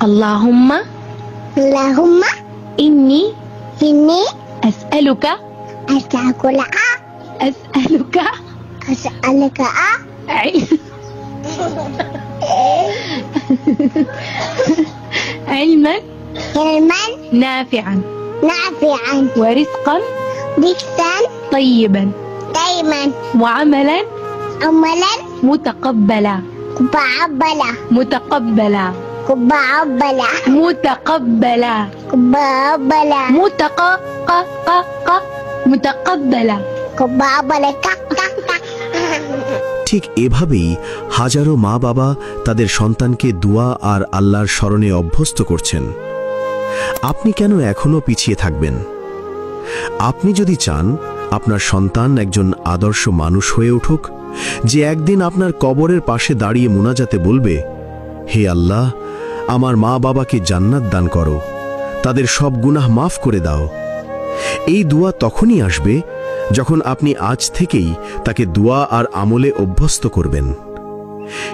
আল্লাহুম্মা اللهم ইন্নী إني আসআলুকা أسألك আসআলুকা أسألك علما علما نافعا نافعا ورزقا رزقا طيبا دائما وعملا عملا متقبلا متقبلا متقبلا متقبلا متقبلا متقبلا متقبلا متقبلا ঠিক এভাবেই হাজারো মা বাবা তাদের সন্তানকে দোয়া আর আল্লাহর স্মরণে অভ্যস্ত করছেন। আপনি কেন এখনো পিছিয়ে থাকবেন? আপনি যদি চান আপনার সন্তান একজন আদর্শ মানুষ হয়ে উঠুক, যে একদিন আপনার কবরের পাশে দাঁড়িয়ে মুনাজাতে বলবে, হে আল্লাহ, আমার মা বাবাকে জান্নাত দান করো, তাদের সব গুনাহ মাফ করে দাও, এই দোয়া তখনই আসবে যখন আপনি আজ থেকেই তাকে দোয়া আর আমলে অভ্যস্ত করবেন।